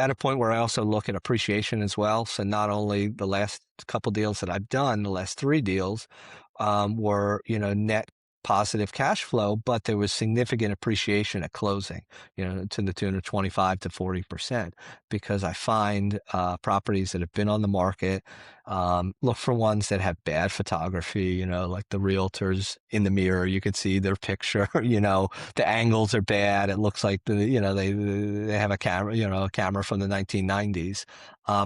at a point where I also look at appreciation as well. So not only the last couple deals that I've done, the last 3 deals were, net positive cash flow, but there was significant appreciation at closing, to the tune of 25 to 40%, because I find properties that have been on the market, look for ones that have bad photography, like the realtors in the mirror, you can see their picture, the angles are bad. It looks like they have a camera, a camera from the 1990s.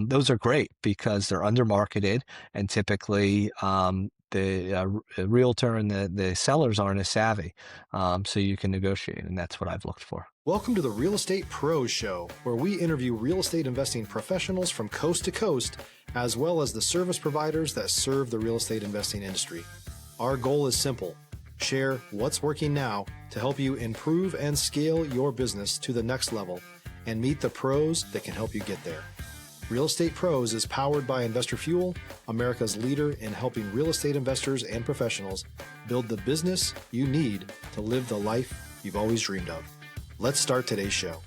Those are great because they're undermarketed, and typically, the realtor and the sellers aren't as savvy, so you can negotiate, and that's what I've looked for. Welcome to the Real Estate Pros Show, where we interview real estate investing professionals from coast to coast, as well as the service providers that serve the real estate investing industry. Our goal is simple: share what's working now to help you improve and scale your business to the next level and meet the pros that can help you get there. Real Estate Pros is powered by Investor Fuel, America's leader in helping real estate investors and professionals build the business you need to live the life you've always dreamed of. Let's start today's show.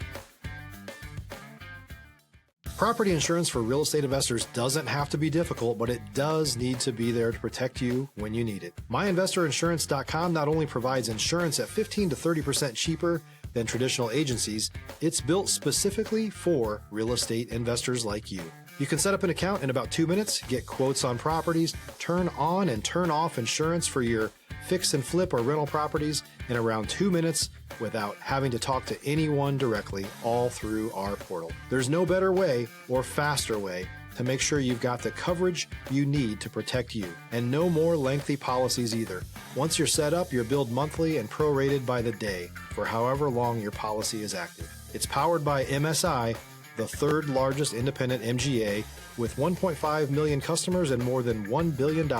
Property insurance for real estate investors doesn't have to be difficult, but it does need to be there to protect you when you need it. MyInvestorInsurance.com not only provides insurance at 15 to 30% cheaper than traditional agencies, it's built specifically for real estate investors like you. You can set up an account in about 2 minutes, get quotes on properties, turn on and turn off insurance for your fix and flip or rental properties in around 2 minutes without having to talk to anyone directly, all through our portal. There's no better way or faster way to make sure you've got the coverage you need to protect you, and no more lengthy policies either. Once you're set up, you're billed monthly and prorated by the day for however long your policy is active. It's powered by MSI, the third largest independent MGA, with 1.5 million customers and more than $1 billion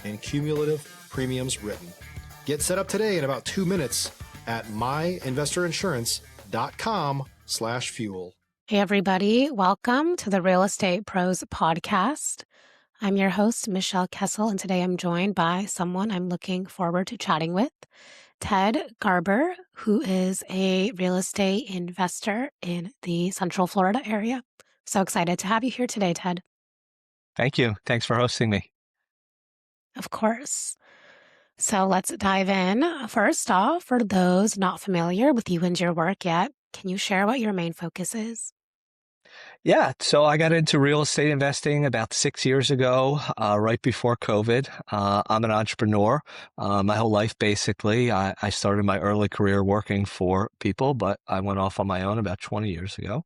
in cumulative premiums written. Get set up today in about 2 minutes at myinvestorinsurance.com/fuel. Hey, everybody. Welcome to the Real Estate Pros podcast. I'm your host, Michelle Kessel, and today I'm joined by someone I'm looking forward to chatting with, Ted Garber, who is a real estate investor in the Central Florida area. So excited to have you here today, Ted. Thank you. Thanks for hosting me. Of course. So let's dive in. First off, for those not familiar with you and your work yet, can you share what your main focus is? Yeah, so I got into real estate investing about 6 years ago, right before COVID. I'm an entrepreneur. My whole life, basically, I started my early career working for people, but I went off on my own about 20 years ago.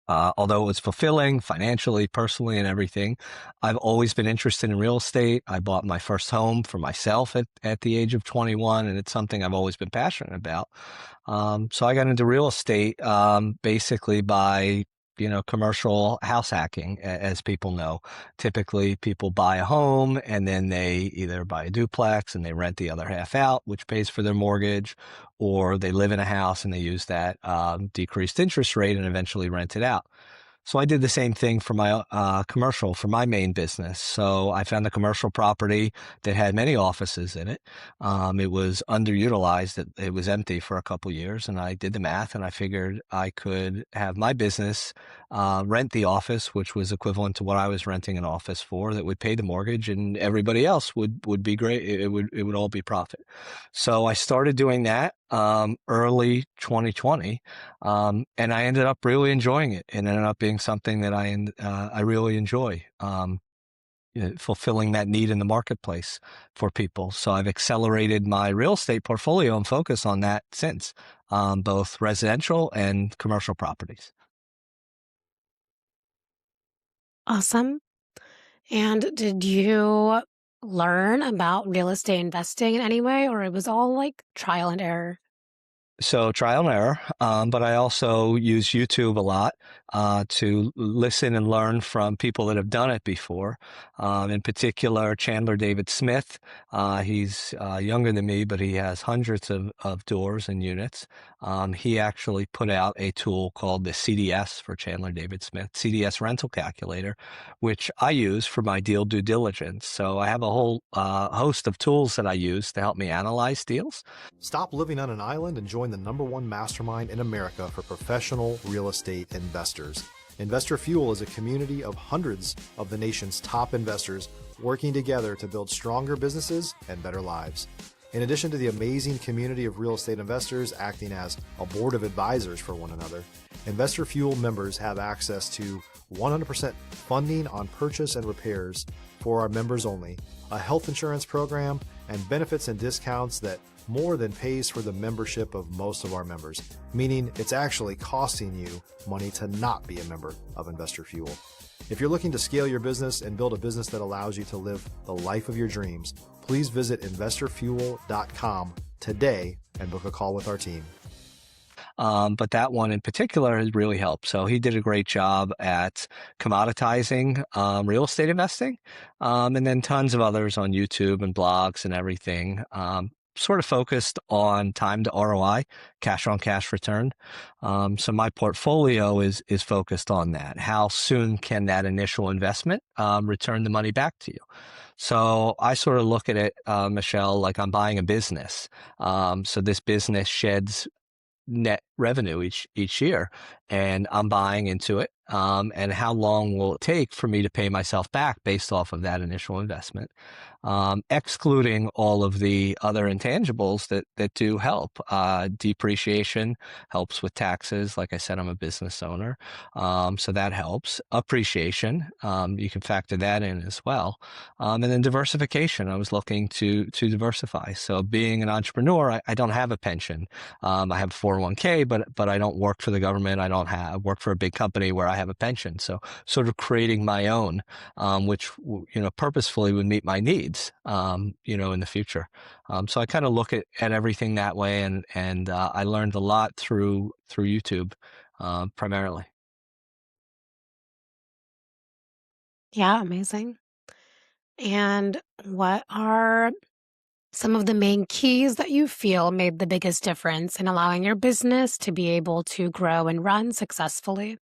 Although it was fulfilling financially, personally, and everything, I've always been interested in real estate. I bought my first home for myself at the age of 21, and it's something I've always been passionate about. So I got into real estate basically by commercial house hacking, as people know. Typically, people buy a home and then they either buy a duplex and they rent the other half out, which pays for their mortgage, or they live in a house and they use that decreased interest rate and eventually rent it out. So I did the same thing for my commercial, for my main business. So I found a commercial property that had many offices in it. It was underutilized. It was empty for a couple years, and I did the math, and I figured I could have my business rent the office, which was equivalent to what I was renting an office for, that would pay the mortgage, and everybody else would be great. It would all be profit. So I started doing that early 2020, and I ended up really enjoying it. It ended up being something that I really enjoy, fulfilling that need in the marketplace for people. So I've accelerated my real estate portfolio and focus on that since, both residential and commercial properties. Awesome. And did you learn about real estate investing in any way, or it was all like trial and error? So trial and error, but I also use YouTube a lot to listen and learn from people that have done it before. In particular, Chandler David Smith. He's younger than me, but he has hundreds of doors and units. He actually put out a tool called the CDS for Chandler David Smith, CDS Rental Calculator, which I use for my deal due diligence. So I have a whole host of tools that I use to help me analyze deals. Stop living on an island and join join the #1 mastermind in America for professional real estate investors. Investor Fuel is a community of hundreds of the nation's top investors working together to build stronger businesses and better lives. In addition to the amazing community of real estate investors acting as a board of advisors for one another, Investor Fuel members have access to 100% funding on purchase and repairs for our members only, a health insurance program, and benefits and discounts that more than pays for the membership of most of our members, meaning it's actually costing you money to not be a member of Investor Fuel. If you're looking to scale your business and build a business that allows you to live the life of your dreams, please visit investorfuel.com today and book a call with our team. But that one in particular has really helped. So he did a great job at commoditizing real estate investing, and then tons of others on YouTube and blogs and everything. Sort of focused on time to ROI, cash on cash return. So my portfolio is focused on that. How soon can that initial investment return the money back to you? So I sort of look at it, Michelle, like I'm buying a business. So this business sheds net revenue each year, and I'm buying into it. And how long will it take for me to pay myself back based off of that initial investment? Excluding all of the other intangibles that do help. Depreciation helps with taxes. Like I said, I'm a business owner, so that helps. Appreciation, you can factor that in as well. And then diversification. I was looking to diversify. So being an entrepreneur, I don't have a pension. I have a 401k, but I don't work for the government. I work for a big company where I have a pension. So sort of creating my own, which, purposefully would meet my needs, in the future. So I kind of look at everything that way, and I learned a lot through YouTube, primarily. Yeah, amazing. And what are some of the main keys that you feel made the biggest difference in allowing your business to be able to grow and run successfully?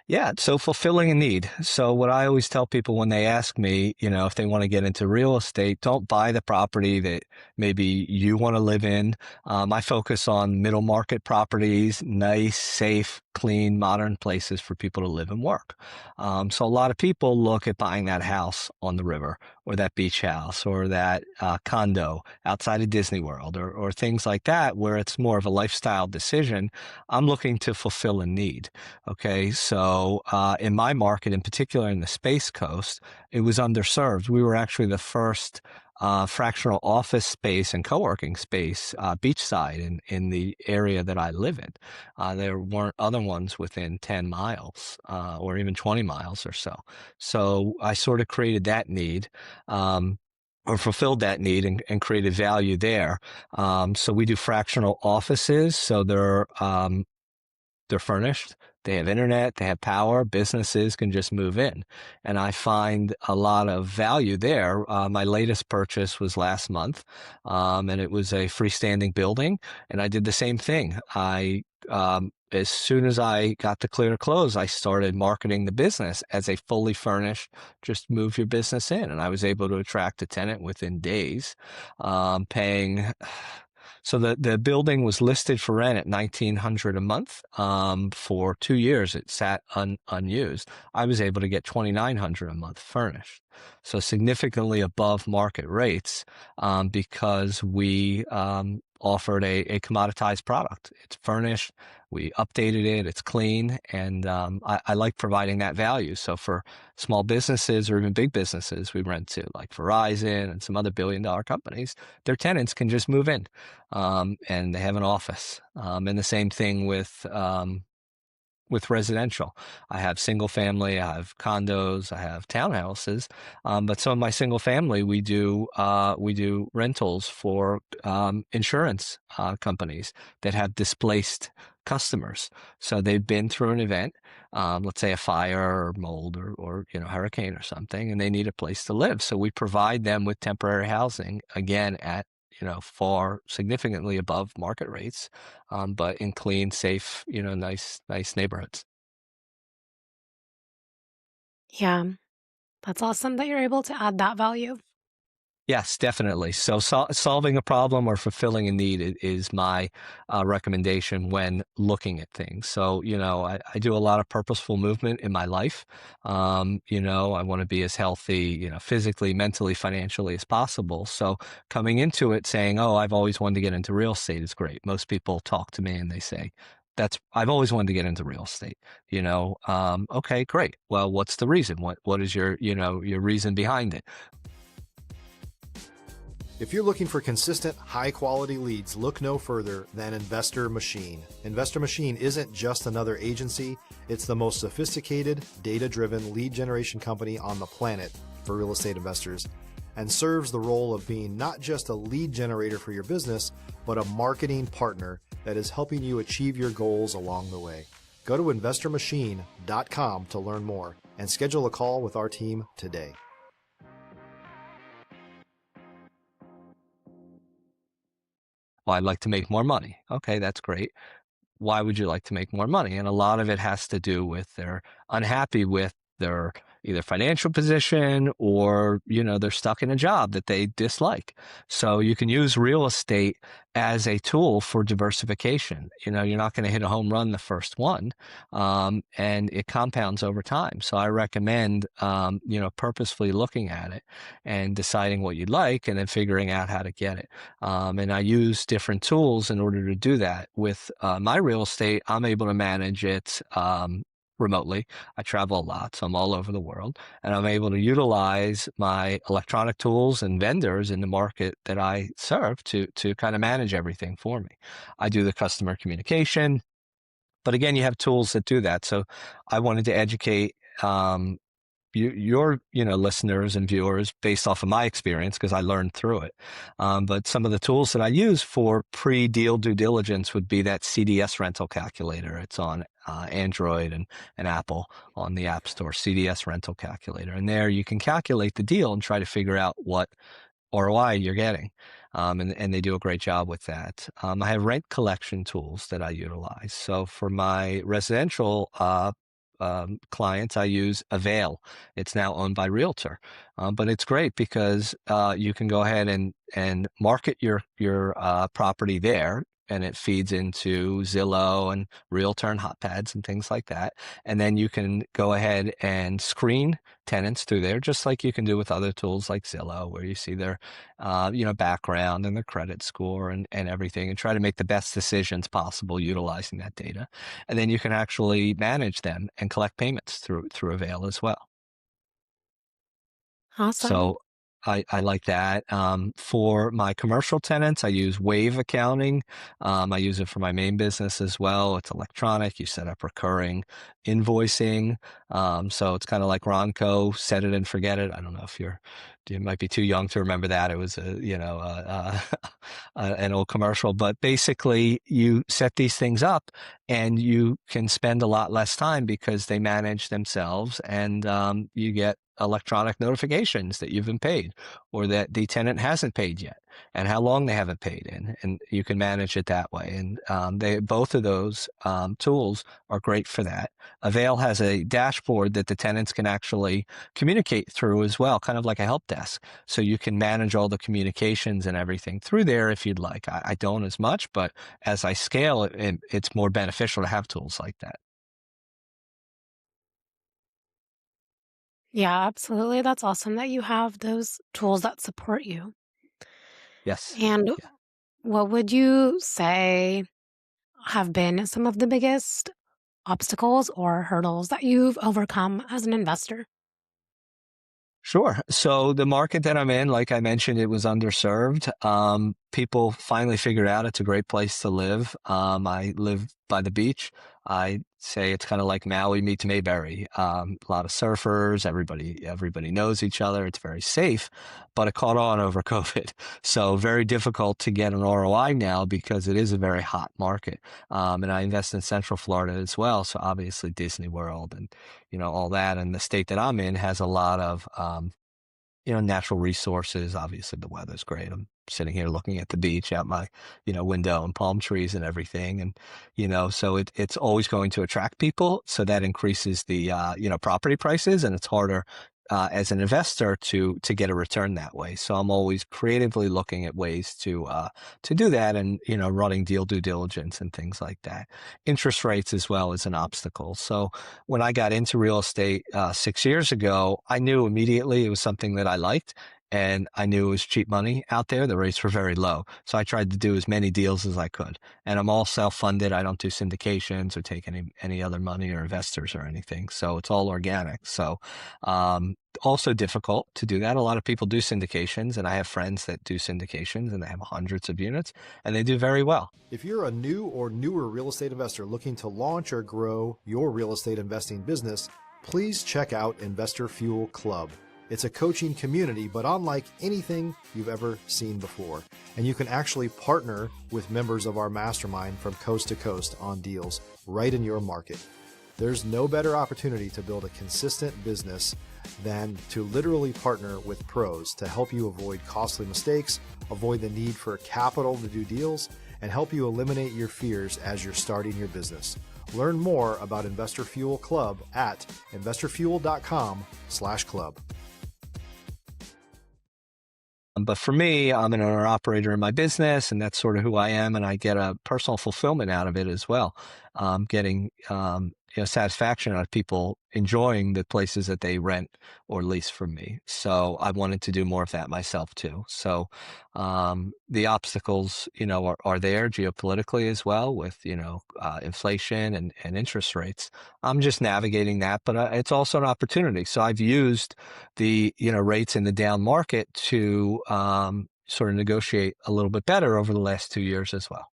Yeah, so fulfilling a need. So what I always tell people when they ask me, if they want to get into real estate, don't buy the property that maybe you want to live in. I focus on middle market properties, nice, safe, clean, modern places for people to live and work. So a lot of people look at buying that house on the river, or that beach house, or that condo outside of Disney World, or things like that, where it's more of a lifestyle decision. I'm looking to fulfill a need. Okay, so in my market, in particular in the Space Coast, it was underserved. We were actually the first fractional office space and co-working space beachside in the area that I live in. There weren't other ones within 10 miles or even 20 miles or so. So I sort of created that need. Or fulfilled that need and created value there. So we do fractional offices. So they're furnished. They have internet, they have power, businesses can just move in. And I find a lot of value there. My latest purchase was last month, and it was a freestanding building. And I did the same thing. As soon as I got the clear to close, I started marketing the business as a fully furnished, just move your business in. And I was able to attract a tenant within days, paying. So the building was listed for rent at $1,900 a month. For 2 years, it sat unused. I was able to get $2,900 a month furnished, so significantly above market rates, because we offered a commoditized product. It's furnished. We updated it. It's clean, and I like providing that value. So for small businesses or even big businesses we rent to, like Verizon and some other billion-dollar companies, their tenants can just move in, and they have an office. And the same thing with residential. I have single family, I have condos, I have townhouses, but some of my single family, we do rentals for insurance companies that have displaced customers. So they've been through an event, let's say a fire or mold or hurricane or something, and they need a place to live. So we provide them with temporary housing, again at far significantly above market rates, but in clean, safe, nice neighborhoods. Yeah, that's awesome that you're able to add that value. Yes, definitely. So, solving a problem or fulfilling a need is my recommendation when looking at things. So, I do a lot of purposeful movement in my life. I want to be as healthy, physically, mentally, financially as possible. So, coming into it saying, "Oh, I've always wanted to get into real estate," is great. Most people talk to me and they say, I've always wanted to get into real estate. Okay, great. Well, what's the reason? What is your reason behind it? If you're looking for consistent, high-quality leads, look no further than Investor Machine. Investor Machine isn't just another agency. It's the most sophisticated, data-driven lead generation company on the planet for real estate investors, and serves the role of being not just a lead generator for your business, but a marketing partner that is helping you achieve your goals along the way. Go to investormachine.com to learn more and schedule a call with our team today. Well, I'd like to make more money. Okay, that's great. Why would you like to make more money? And a lot of it has to do with they're unhappy with their either financial position or, they're stuck in a job that they dislike. So you can use real estate as a tool for diversification. You're not going to hit a home run the first one, and it compounds over time. So I recommend, purposefully looking at it and deciding what you'd like and then figuring out how to get it. And I use different tools in order to do that. With my real estate, I'm able to manage it remotely. I travel a lot, so I'm all over the world, and I'm able to utilize my electronic tools and vendors in the market that I serve to kind of manage everything for me. I do the customer communication, but again, you have tools that do that. So I wanted to educate your listeners and viewers based off of my experience because I learned through it. But some of the tools that I use for pre-deal due diligence would be that CDS rental calculator. It's on Android and Apple on the App Store, CDS rental calculator. And there you can calculate the deal and try to figure out what ROI you're getting. And they do a great job with that. I have rent collection tools that I utilize. So for my residential clients, I use Avail. It's now owned by Realtor, but it's great because you can go ahead and market your property there, and it feeds into Zillow and Realtor and HotPads and things like that. And then you can go ahead and screen tenants through there, just like you can do with other tools like Zillow, where you see their background and their credit score and everything, and try to make the best decisions possible utilizing that data. And then you can actually manage them and collect payments through Avail as well. Awesome. So I like that. For my commercial tenants, I use Wave Accounting. I use it for my main business as well. It's electronic. You set up recurring invoicing. So it's kind of like Ronco, set it and forget it. I don't know if you might be too young to remember that. It was an old commercial, but basically you set these things up and you can spend a lot less time because they manage themselves, and you get electronic notifications that you've been paid or that the tenant hasn't paid yet and how long they haven't paid in, and you can manage it that way. And both of those tools are great for that. Avail has a dashboard that the tenants can actually communicate through as well, kind of like a help desk. So you can manage all the communications and everything through there if you'd like. I don't as much, but as I scale, it's more beneficial to have tools like that. Yeah, absolutely. That's awesome that you have those tools that support you. Yes. And Yeah. what would you say have been some of the biggest obstacles or hurdles that you've overcome as an investor? Sure. So the market that I'm in, like I mentioned, it was underserved. People finally figured out it's a great place to live. I live by the beach. I say it's kind of like Maui meets Mayberry. A lot of surfers. Everybody knows each other. It's very safe, but it caught on over COVID. So very difficult to get an ROI now because it is a very hot market. And I invest in Central Florida as well. So obviously Disney World and all that. And the state that I'm in has a lot of natural resources. Obviously, the weather's great. I'm sitting here looking at the beach out my, window and palm trees and everything. And, so it's always going to attract people. So that increases the, property prices, and it's harder as an investor to get a return that way. So I'm always creatively looking at ways to do that, and running deal due diligence and things like that. Interest rates as well is an obstacle. So when I got into real estate 6 years ago, I knew immediately it was something that I liked. And I knew it was cheap money out there. The rates were very low. So I tried to do as many deals as I could. And I'm all self-funded. I don't do syndications or take any other money or investors or anything. So it's all organic. So also difficult to do that. A lot of people do syndications, and I have friends that do syndications and they have hundreds of units and they do very well. If you're a new or newer real estate investor looking to launch or grow your real estate investing business, please check out Investor Fuel Club. It's a coaching community, but unlike anything you've ever seen before. And you can actually partner with members of our mastermind from coast to coast on deals right in your market. There's no better opportunity to build a consistent business than to literally partner with pros to help you avoid costly mistakes, avoid the need for capital to do deals, and help you eliminate your fears as you're starting your business. Learn more about Investor Fuel Club at investorfuel.com/club. But for me, I'm an owner operator in my business, and that's sort of who I am. And I get a personal fulfillment out of it as well. Getting satisfaction out of people enjoying the places that they rent or lease from me. So I wanted to do more of that myself too. So the obstacles, are there geopolitically as well with, inflation and interest rates. I'm just navigating that, but it's also an opportunity. So I've used the, rates in the down market to sort of negotiate a little bit better over the last 2 years as well.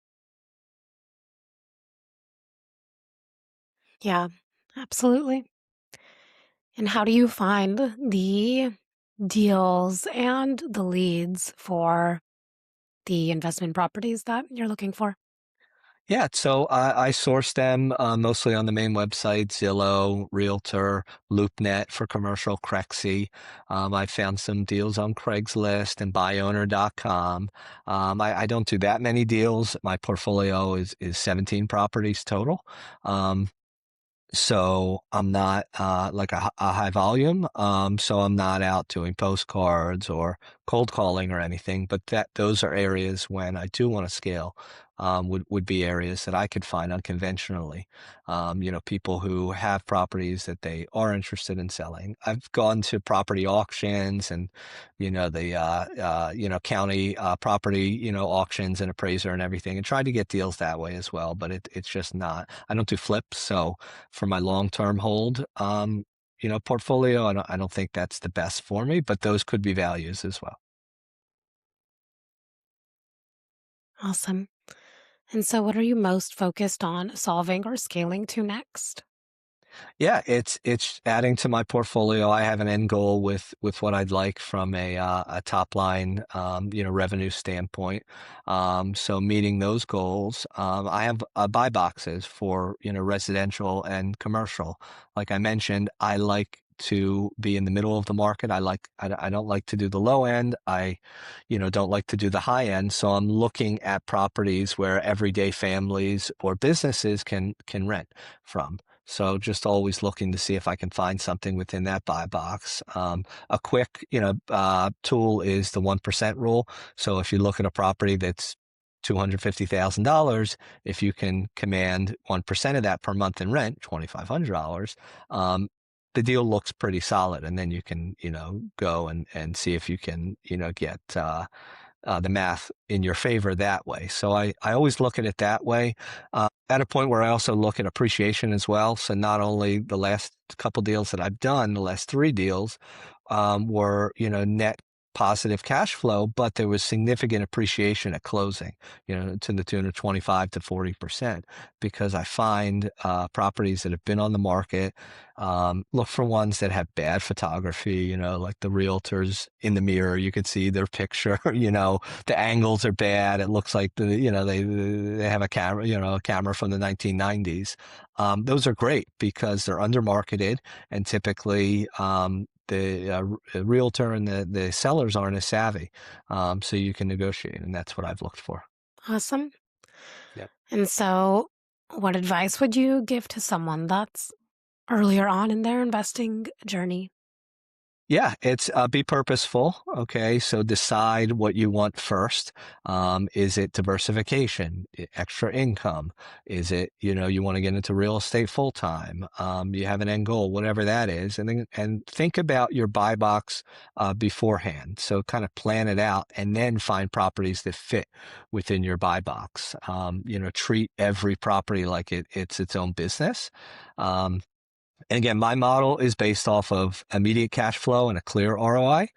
Yeah, absolutely. And how do you find the deals and the leads for the investment properties that you're looking for? Yeah, so I source them mostly on the main website, Zillow, Realtor, LoopNet for commercial, Crexy. I found some deals on Craigslist and buyowner.com. I don't do that many deals. My portfolio is 17 properties total. So I'm not like a high volume. So I'm not out doing postcards or cold calling or anything. But those are areas when I do want to scale, would be areas that I could find unconventionally. People who have properties that they are interested in selling. I've gone to property auctions and the county property auctions and appraiser and everything, and tried to get deals that way as well. But it's just not. I don't do flips, so for my long-term hold, portfolio, I don't think that's the best for me, but those could be values as well. Awesome. And so, what are you most focused on solving or scaling to next? Yeah, it's adding to my portfolio. I have an end goal with what I'd like from a top line, revenue standpoint. So meeting those goals, I have buy boxes for residential and commercial. Like I mentioned, I like to be in the middle of the market. I don't like to do the low end. I don't like to do the high end. So I'm looking at properties where everyday families or businesses can rent from. So just always looking to see if I can find something within that buy box. A quick, tool is the 1% rule. So if you look at a property that's $250,000, if you can command 1% of that per month in rent, $2,500, the deal looks pretty solid. And then you can, go and see if you can, get the math in your favor that way. So I always look at it that way. At a point where I also look at appreciation as well. So not only the last couple deals that I've done, the last 3 deals were, net positive cash flow, but there was significant appreciation at closing, to the tune of 25 to 40%, because I find properties that have been on the market, look for ones that have bad photography, like the realtors in the mirror, you could see their picture, the angles are bad. It looks like they have a camera, a camera from the 1990s. Those are great because they're under marketed, and typically, the realtor and the sellers aren't as savvy, so you can negotiate, and that's what I've looked for. Awesome. Yeah. And so, what advice would you give to someone that's earlier on in their investing journey? Yeah, it's be purposeful. Okay, so decide what you want first. Is it diversification, extra income? Is it, you want to get into real estate full time? You have an end goal, whatever that is, and think about your buy box beforehand. So kind of plan it out, and then find properties that fit within your buy box. Treat every property like it's its own business. Um, and again, my model is based off of immediate cash flow and a clear ROI.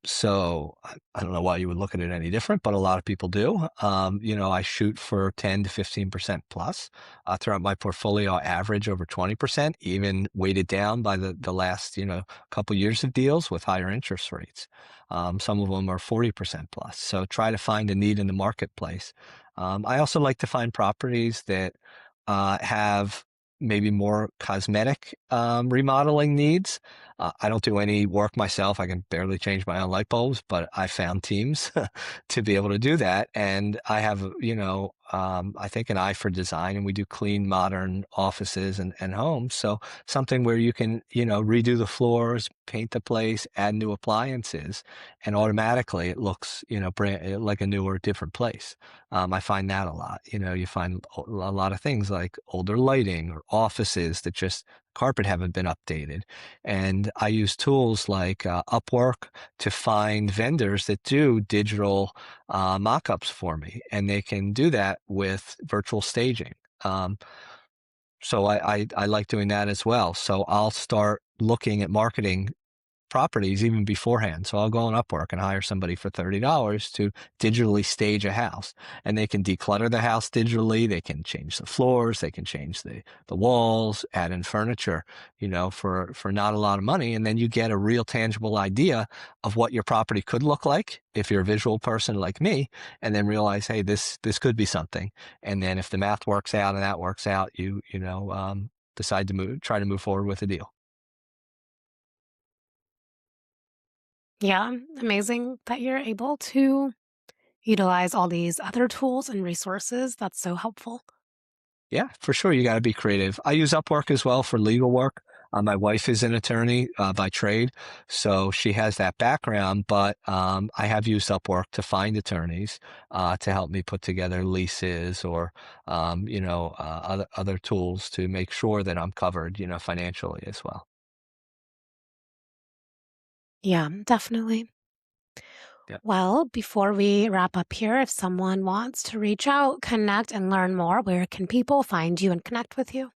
So I don't know why you would look at it any different, but a lot of people do. I shoot for 10 to 15% plus. Throughout my portfolio, I average over 20%, even weighted down by the last, couple years of deals with higher interest rates. Some of them are 40% plus. So try to find a need in the marketplace. I also like to find properties that have maybe more cosmetic remodeling needs. I don't do any work myself. I can barely change my own light bulbs, but I found teams to be able to do that. And I have, I think an eye for design, and we do clean, modern offices and homes. So something where you can, redo the floors, paint the place, add new appliances, and automatically it looks, brand, like a newer, different place. I find that a lot. You find a lot of things like older lighting or offices that just carpet haven't been updated. And I use tools like Upwork to find vendors that do digital mock-ups for me, and they can do that with virtual staging. Um, so I like doing that as well. So I'll start looking at marketing properties even beforehand. So I'll go on Upwork and hire somebody for $30 to digitally stage a house, and they can declutter the house digitally. They can change the floors, they can change the walls, add in furniture, for not a lot of money. And then you get a real tangible idea of what your property could look like if you're a visual person like me, and then realize, hey, this could be something. And then if the math works out and that works out, decide to try to move forward with a deal. Yeah, amazing that you're able to utilize all these other tools and resources. That's so helpful. Yeah, for sure. You got to be creative. I use Upwork as well for legal work. My wife is an attorney by trade, so she has that background. But I have used Upwork to find attorneys to help me put together leases or other tools to make sure that I'm covered, financially as well. Yeah, definitely. Yeah. Well, before we wrap up here, if someone wants to reach out, connect, and learn more, where can people find you and connect with you?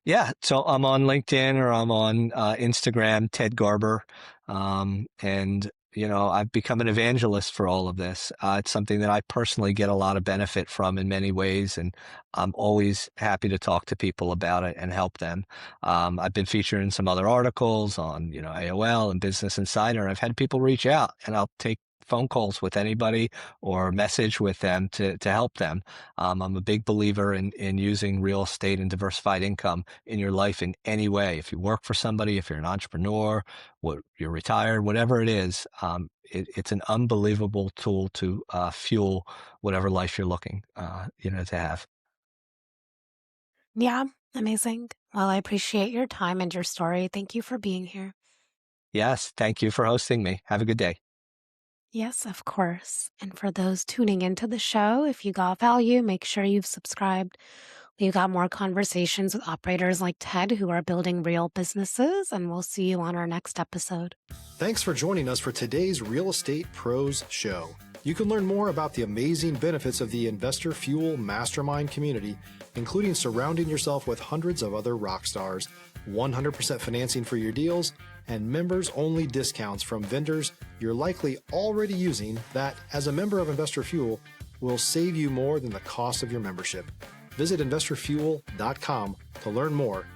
Yeah, so I'm on LinkedIn or I'm on Instagram, Ted Garber, and I've become an evangelist for all of this. It's something that I personally get a lot of benefit from in many ways, and I'm always happy to talk to people about it and help them. I've been featured in some other articles on AOL and Business Insider. I've had people reach out, and I'll take phone calls with anybody or message with them to help them. I'm a big believer in using real estate and diversified income in your life in any way. If you work for somebody, if you're an entrepreneur, you're retired, whatever it is, it's an unbelievable tool to fuel whatever life you're looking, to have. Yeah, amazing. Well, I appreciate your time and your story. Thank you for being here. Yes, thank you for hosting me. Have a good day. Yes, of course. And for those tuning into the show, if you got value, make sure you've subscribed. We've got more conversations with operators like Ted who are building real businesses, and we'll see you on our next episode. Thanks for joining us for today's Real Estate Pros Show. You can learn more about the amazing benefits of the Investor Fuel Mastermind community, including surrounding yourself with hundreds of other rock stars, 100% financing for your deals, and members-only discounts from vendors you're likely already using that, as a member of Investor Fuel, will save you more than the cost of your membership. Visit investorfuel.com to learn more.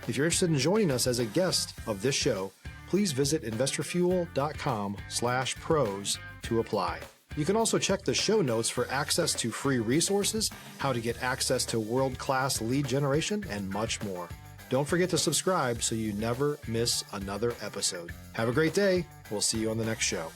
If you're interested in joining us as a guest of this show, please visit investorfuel.com/pros to apply. You can also check the show notes for access to free resources, how to get access to world-class lead generation, and much more. Don't forget to subscribe so you never miss another episode. Have a great day. We'll see you on the next show.